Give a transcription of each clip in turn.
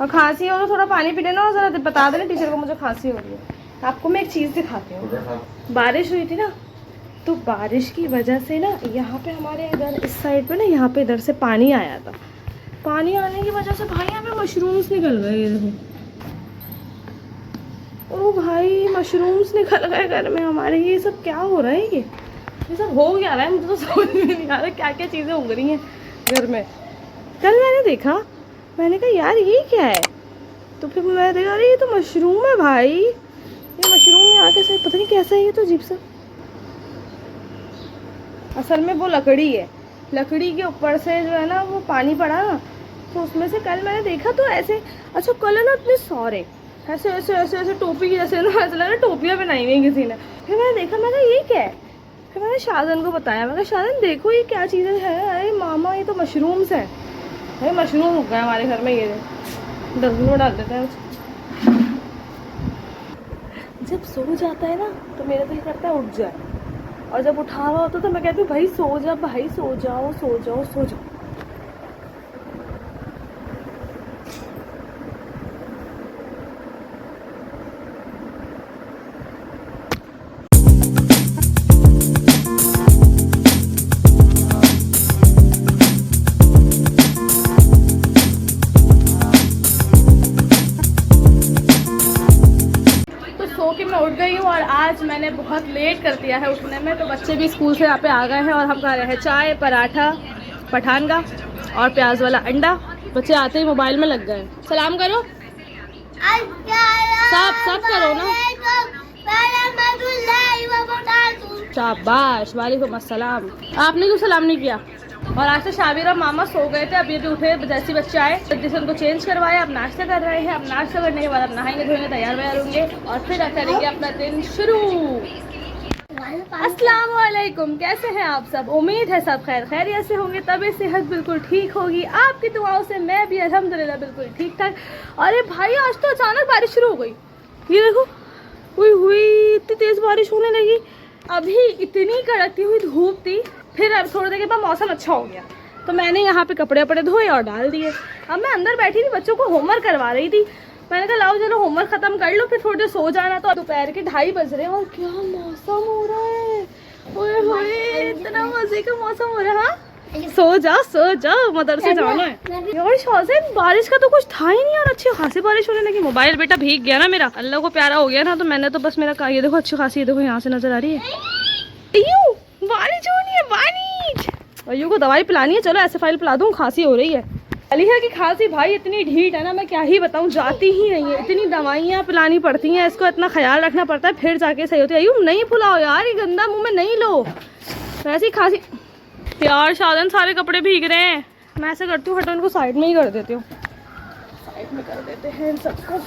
और खांसी हो तो थोड़ा पानी पी लेना और ज़रा बता देना टीचर को मुझे खांसी हो रही है। आपको मैं एक चीज़ दिखाती हूँ। बारिश हुई थी ना, तो बारिश की वजह से ना यहाँ पे हमारे इधर इस साइड पे ना यहाँ पे इधर से पानी आया था। पानी आने की वजह से भाई यहाँ पे मशरूम्स निकल गए। ये देखो, ओ भाई मशरूम्स निकल गए घर में हमारे। ये सब क्या हो रहा है? ये सब हो क्या रहा है? मुझे तो समझ में नहीं आ रहा क्या क्या चीज़ें उग रही हैं घर में। कल मैंने देखा, मैंने कहा यार ये क्या है, तो फिर मैं देखा अरे ये तो मशरूम है भाई। ये मशरूम यहाँ के से पता नहीं कैसा है, ये तो अजीब सा। असल में वो लकड़ी है, लकड़ी के ऊपर से जो है ना वो पानी पड़ा ना, तो उसमें से कल मैंने देखा तो ऐसे। अच्छा कल ना इतने सारे ऐसे ऐसे ऐसे ऐसे टोपी जैसे ना, ऐसा लगा टोपियाँ बनाई हुई किसी ने। फिर मैंने देखा, मैं कहा ये क्या है। फिर मैंने शाहजहान को बताया, मैं कहा शाहजहान देखो ये क्या चीज़ें है। अरे मामा ये तो मशरूम्स हैं। अरे मशरूम उग गए हमारे घर में। ये डस्टबिन में डाल देते हैं। जब सो जाता है ना तो मेरा दिल करता है उठ जाए, और जब उठा हुआ होता तो मैं कहती हूँ भाई सो जा, भाई सो जाओ सो जाओ सो जाओ। उठ गई हूँ और आज मैंने बहुत लेट कर दिया है उठने में। तो बच्चे भी स्कूल से यहाँ पे आ गए हैं और हम खा रहे हैं चाय, पराठा पठान का और प्याज वाला अंडा। बच्चे आते ही मोबाइल में लग गए। सलाम करो, सब करो ना। शाबाश, वालेकुम अस्सलाम। आपने क्यों सलाम नहीं किया? और आज तो शाबिर और मामा सो गए थे, अभी अभी उठे जैसे बच्चे आए तो जैसे उनको चेंज करवाया। अब नाश्ता कर रहे हैं। अब नाश्ता करने के बाद अब नहाएंगे धोएंगे, तैयार वैयार होंगे और फिर करेंगे अपना दिन शुरू। अस्सलाम वालेकुम, कैसे हैं आप सब? उम्मीद है सब खैर खैरियत से होंगे, तबीयत सेहत बिल्कुल ठीक होगी। आपकी दुआओं से मैं भी अल्हम्दुलिल्लाह बिल्कुल ठीक ठाक। अरे भाई आज तो अचानक बारिश शुरू हो गई। ये देखो, हुई इतनी तेज़ बारिश होने लगी। अभी इतनी कड़कती हुई धूप थी, फिर अब थोड़ी देर के बाद मौसम अच्छा हो गया तो मैंने यहाँ पे कपड़े वपड़े धोए और डाल दिए। अब मैं अंदर बैठी थी, बच्चों को होमवर्क करवा रही थी। मैंने कहा लाओ चलो होमवर्क ख़त्म कर लो, फिर थोड़ी देर सो जाना। तो दोपहर के 2:30 बज रहे हैं और क्या मौसम हो रहा है। ओए होए, इतना मज़े का मौसम हो रहा है। सो जाओ मदरसे जाना है। यार शाहज़ैन बारिश का तो कुछ था ही नहीं और अच्छी खासी बारिश होने लगी। मोबाइल बेटा भीग गया ना मेरा, अल्लाह को प्यारा हो गया ना, तो मैंने तो बस मेरा कहा ये देखो अच्छी खासी, ये देखो यहाँ से नजर आ रही है। वानिज होनी है, वानिज। अय्यू को दवाई पिलानी है, चलो ऐसे फाइल पिला दूँ, खांसी हो रही है। अलीहा की खांसी भाई इतनी ढीठ है ना, मैं क्या ही बताऊँ, जाती ही नहीं है। इतनी दवाइयाँ पिलानी पड़ती हैं, इसको इतना ख्याल रखना पड़ता है, फिर जाके सही होती है। अय्यू नहीं फुलाओ यार, ये गंदा मुँह में नहीं लो। वैसी खांसी यार। शाहजहान सारे कपड़े भीग रहे हैं। मैं ऐसा करती हूँ, हटो इनको साइड में ही कर देती हूँ। साइड में कर देते हैं इन सबको।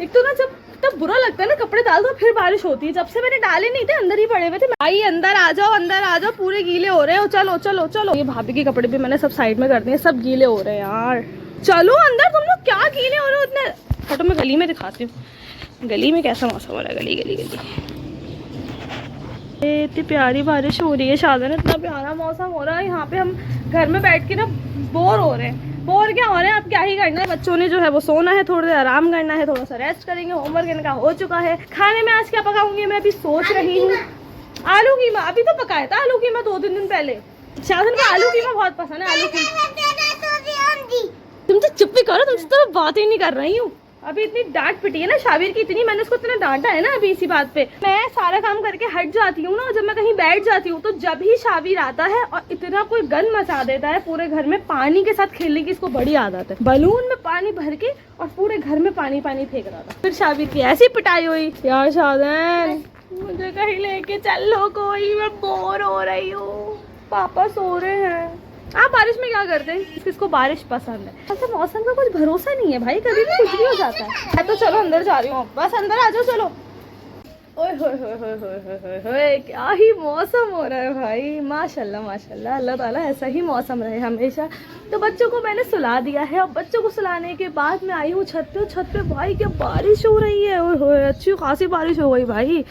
एक तो ना जब तब बुरा लगता है ना कपड़े डाल दो फिर बारिश होती है। जब से मैंने डाले नहीं थे, अंदर ही पड़े हुए थे। भाई अंदर आ जाओ, पूरे गीले हो रहे हो। चलो चलो चलो, ये भाभी के कपड़े भी मैंने सब साइड में कर दिए, सब गीले हो रहे हैं यार। चलो अंदर, तुम लोग क्या गीले हो रहे हो इतने। हटो मैं गली में दिखाती हूँ, गली में कैसा मौसम हो रहा है। गली गली गली इतनी प्यारी बारिश हो रही है शाहजहान, इतना प्यारा मौसम हो रहा है। यहाँ पे हम घर में बैठ के ना बोर हो रहे हैं। बोर क्या हो रहे हैं, अब क्या ही करना है। बच्चों ने जो है वो सोना है, थोड़ी देर आराम करना है, थोड़ा सा रेस्ट करेंगे। होमवर्क इनका हो चुका है। खाने में आज क्या पकाऊंगी मैं अभी सोच रही हूँ। आलू कीमा, अभी तो पकाया था आलू कीमा 2-3 दिन पहले। शाहजहान को आलू कीमा बहुत पसंद है। आलू कीमा तुम तो चुप भी करो, तुमसे तो बात ही नहीं कर रही हूँ। अभी इतनी डांट पिटी है ना शाबिर की, इतनी मैंने उसको इतना डांटा है ना अभी इसी बात पे। मैं सारा काम करके हट जाती हूँ ना, जब मैं कहीं बैठ जाती हूँ तो जब ही शाबिर आता है और इतना कोई गन मचा देता है पूरे घर में। पानी के साथ खेलने की इसको बड़ी आदत है। बलून में पानी भर के और पूरे घर में पानी पानी फेंक रहा था। फिर शाबिर की ऐसी पिटाई हुई। यार शाहजहान मुझे कहीं लेके चल लो कोई, मैं बोर हो रही हूँ। पापा सो रहे हैं। आप बारिश में क्या करते हैं? किसको बारिश पसंद है? अच्छा मौसम का कुछ भरोसा नहीं है भाई, कभी भी कुछ भी हो जाता है। मैं तो चलो अंदर जा रही हूँ, बस अंदर आ जाओ चलो। ओए होए होए होए होए होए होए, क्या ही मौसम हो रहा है भाई। माशाल्लाह माशाल्लाह, अल्लाह ताला ऐसा ही मौसम रहे हमेशा। तो बच्चों को मैंने सुला दिया है। अब बच्चों को सुलाने के बाद मैं आई हूँ छत पे। भाई क्या बारिश हो रही है। ओए होए, अच्छी खासी बारिश हो गई भाई।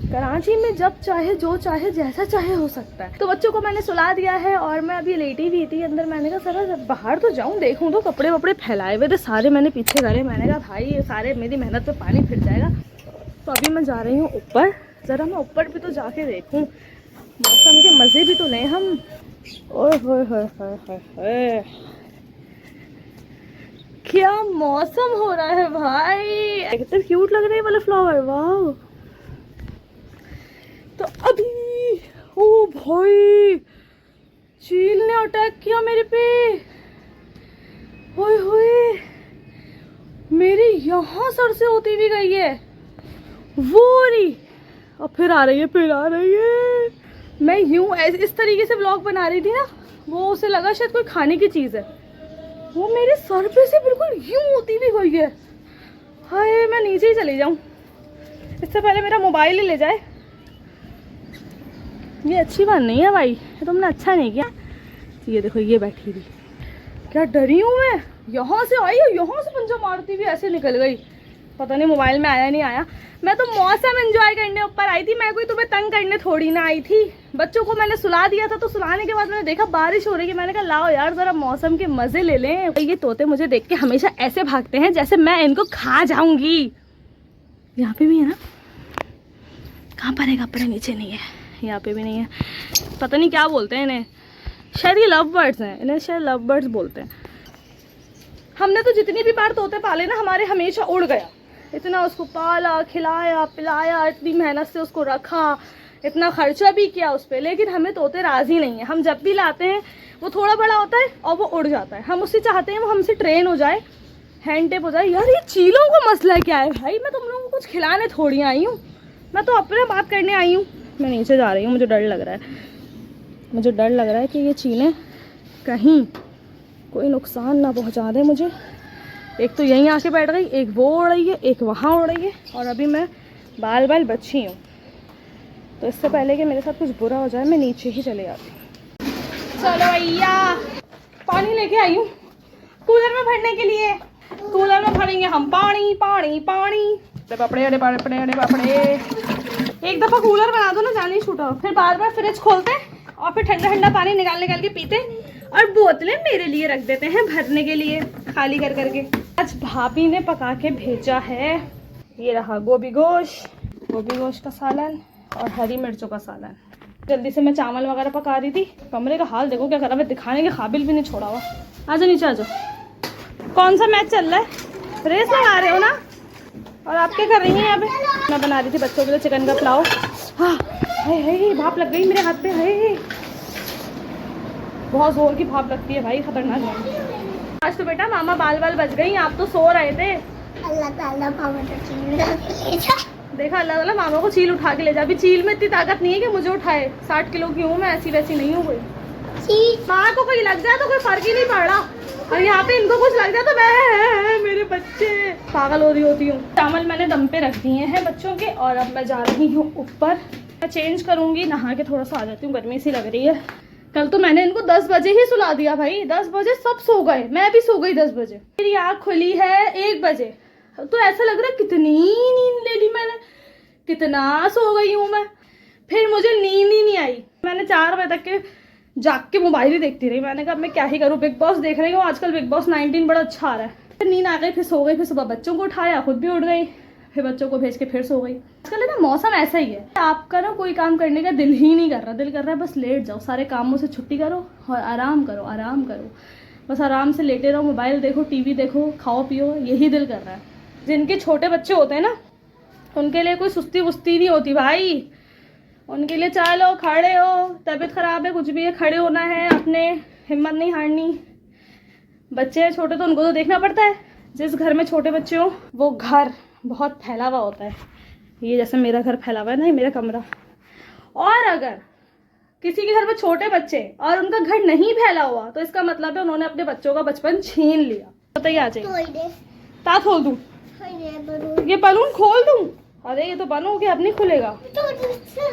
कराची में जब चाहे जो चाहे जैसा चाहे हो सकता है। तो बच्चों को मैंने सुला दिया है और मैं अभी लेटी भी थी अंदर। मैंने कहा सर बाहर तो जाऊं, देखूं तो कपड़े वपड़े फैलाए हुए थे सारे, मैंने पीछे करे। मैंने कहा भाई ये सारे मेरी मेहनत पे पानी फिर जाएगा। तो अभी मैं जा रही हूँ ऊपर, ज़रा मैं ऊपर भी तो जाके देखूँ, मौसम के मज़े भी तो लें हम। ओए होए होए होए होए, क्या मौसम हो रहा है भाई, कितना क्यूट लग रहा है वाला फ्लावर, वाह। तो अभी ओ भाई चील ने अटैक किया मेरे पे, ओए होए, मेरी यहाँ सर से होती भी गई है वो रही, और फिर आ रही है, फिर आ रही है। मैं यूं इस तरीके से व्लॉग बना रही थी ना, वो उसे लगा शायद कोई खाने की चीज़ है, वो मेरे सर पे से बिल्कुल यूं होती भी गई है। हाय मैं नीचे ही चली जाऊं, इससे पहले मेरा मोबाइल ही ले जाए। ये अच्छी बात नहीं है भाई, ये तुमने अच्छा नहीं किया। ये देखो ये बैठी थी, क्या डरी हूँ मैं, यहाँ से आई और यहाँ से पंजा मारती हुई ऐसे निकल गई। पता नहीं मोबाइल में आया नहीं आया। मैं तो मौसम एंजॉय करने ऊपर आई थी, मैं कोई तुम्हें तंग करने थोड़ी ना आई थी। बच्चों को मैंने सुला दिया था, तो सुलाने के बाद मैंने देखा बारिश हो रही है, मैंने कहा लाओ यार जरा मौसम के मजे ले लें। ये तोते मुझे देख के हमेशा ऐसे भागते हैं जैसे मैं इनको खा जाऊंगी। यहाँ पे भी है ना, कहाँ पर है, कपड़े नीचे नहीं है, यहाँ पे भी नहीं है। पता नहीं क्या बोलते हैं इन्हें, शायद ये लव बर्ड्स हैं, इन्हें शायद लव बर्ड्स बोलते हैं। हमने तो जितनी भी बार तोते पाले ना, हमारे हमेशा उड़ गया। इतना उसको पाला, खिलाया पिलाया, इतनी मेहनत से उसको रखा, इतना खर्चा भी किया उस पर, लेकिन हमें तोते राज़ी नहीं है। हम जब भी लाते हैं वो थोड़ा बड़ा होता है और वो उड़ जाता है। हम उससे चाहते हैं वो हमसे ट्रेन हो जाए, हैंड टेप हो जाए। यार ये चीलों का मसला क्या है भाई, मैं तुम लोगों को कुछ खिलाने थोड़ी आई हूँ, मैं तो अपने बात करने आई हूँ। मैं नीचे जा रही हूँ, मुझे डर लग रहा है, मुझे डर लग रहा है कि ये चीलें कहीं कोई नुकसान ना पहुँचा दे मुझे। एक तो यहीं आके बैठ गई, एक वो उड़ रही है, एक वहाँ उड़ रही है, और अभी मैं बाल बाल बची हूँ। तो इससे पहले कि मेरे साथ कुछ बुरा हो जाए मैं नीचे ही चले जाती हूँ। चलो भैया पानी लेके आई हूँ कूलर में भरने के लिए। कूलर में भरेंगे हम पानी पानी पानी। पपड़े अरे पपड़े अरे पपड़े, एक दफ़ा कूलर बना दो ना, जाने ही छूटा, फिर बार बार फ्रिज खोलते और फिर ठंडा ठंडा पानी निकाल निकाल के पीते, और बोतलें मेरे लिए रख देते हैं भरने के लिए खाली कर करके। आज भाभी ने पका के भेजा है, ये रहा गोभी गोश्त का सालन और हरी मिर्चों का सालन। जल्दी से मैं चावल वगैरह पका रही थी। कमरे का हाल देखो क्या करा, मैं दिखाने के काबिल भी नहीं छोड़ा हुआ। आ जाओ नीचे आ जाओ। कौन सा मैच चल रहा है, रेस लगा रहे हो ना? और आप क्या कर रही हैं यहाँ पे? मैं बना रही थी बच्चों के लिए चिकन का पुलाव। हाँ हाय भाप लग गई मेरे हाथ पे, हाय बहुत जोर की भाप लगती है भाई, खतरनाक है। आज तो बेटा मामा बाल बाल बच गई, आप तो सो रहे थे। अल्लाह ताला मामा को चील ले जा। देखा अल्लाह ताला मामा को चील उठा के ले जा। अभी चील में इतनी ताकत नहीं है कि मुझे उठाए, 60 किलो की हूँ मैं, ऐसी वैसी नहीं हूँ कोई। माँ को कोई लग जाए तो कोई फर्क ही नहीं पड़ रहा, और यहाँ पे इनको कुछ लग जाए तो मैं मेरे बच्चे पागल हो रही होती हूँ। चावल मैंने दम पे रख दिए हैं बच्चों के, और अब मैं जा रही हूँ ऊपर। मैं चेंज करूँगी, नहा के थोड़ा सा आ जाती हूँ, गर्मी सी लग रही है। कल तो मैंने इनको 10 बजे ही सुला दिया भाई, 10 बजे सब सो गए, मैं भी सो गई 10 बजे। मेरी आँख खुली है 1 बजे, तो ऐसा लग रहा है कितनी नींद ले ली मैंने, कितना सो गई हूँ मैं। फिर मुझे नींद ही नहीं आई, मैंने 4 बजे तक के जाग के मोबाइल ही देखती रही। मैंने कहा मैं क्या ही करूँ, बिग बॉस देख रही हूँ आजकल, बिग बॉस 19 बड़ा अच्छा आ रहा है। फिर नींद आ गई, फिर सो गई, फिर सुबह बच्चों को उठाया, खुद भी उठ गई, फिर बच्चों को भेज के फिर सो गई। आजकल ना मौसम ऐसा ही है, आपका ना कोई काम करने का दिल ही नहीं कर रहा, दिल कर रहा है बस लेट जाओ, सारे कामों से छुट्टी करो और आराम करो, आराम करो, बस आराम से लेटे रहो, मोबाइल देखो, टीवी देखो, खाओ पियो, यही दिल कर रहा है। जिनके छोटे बच्चे होते हैं ना, उनके लिए कोई सुस्ती वुस्ती नहीं होती भाई, उनके लिए चलो खड़े हो, तबीयत ख़राब है कुछ भी है, खड़े होना है, अपने हिम्मत नहीं हारनी। बच्चे छोटे तो उनको तो देखना पड़ता है। जिस घर में छोटे बच्चे हो वो घर बहुत फैला हुआ होता है, ये जैसे मेरा घर फैला हुआ है ना, मेरा कमरा। और अगर किसी के घर में छोटे बच्चे और उनका घर नहीं फैला हुआ, तो इसका मतलब है उन्होंने अपने बच्चों का बचपन छीन लिया। बताइए आ जाइए, ता खोल दूँ ये बलून, खोल दूँ? अरे ये तो बंद हो गया, अब नहीं खुलेगा,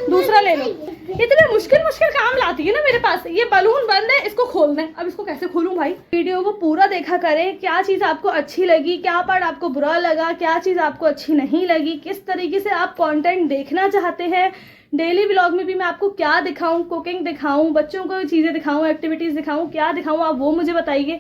दूसरा ले लो। इतने मुश्किल मुश्किल काम लाती है ना मेरे पास। ये बलून बंद है, इसको खोल दें, अब इसको कैसे खोलूं भाई। वीडियो को पूरा देखा करें, क्या चीज़ आपको अच्छी लगी, क्या पार्ट आपको बुरा लगा, क्या चीज़ आपको अच्छी नहीं लगी, किस तरीके से आप कंटेंट देखना चाहते हैं। डेली व्लॉग में भी मैं आपको क्या दिखाऊं, कुकिंग दिखाऊं, बच्चों को चीज़ें दिखाऊं, एक्टिविटीज़ दिखाऊं, क्या दिखाऊं, आप वो मुझे बताइए।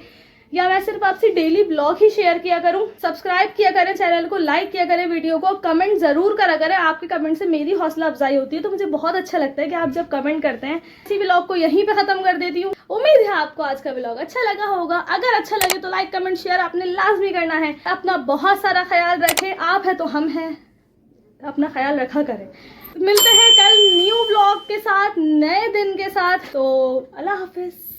या मैं सिर्फ आपसे डेली ब्लॉग ही शेयर किया करूं। सब्सक्राइब किया करें चैनल को, लाइक किया करें वीडियो को, कमेंट जरूर करा करें। आपके कमेंट से मेरी हौसला अफजाई होती है, तो मुझे बहुत अच्छा लगता है कि आप जब कमेंट करते हैं। इसी व्लॉग को यहीं पे खत्म कर देती हूँ। उम्मीद है आपको आज का व्लॉग अच्छा लगा होगा। अगर अच्छा लगे तो लाइक कमेंट शेयर आपने लाजमी करना है। अपना बहुत सारा ख्याल रखें, आप है तो हम हैं, अपना ख्याल रखा करें। मिलते हैं कल न्यू व्लॉग के साथ, नए दिन के साथ। तो अल्लाह हाफिज।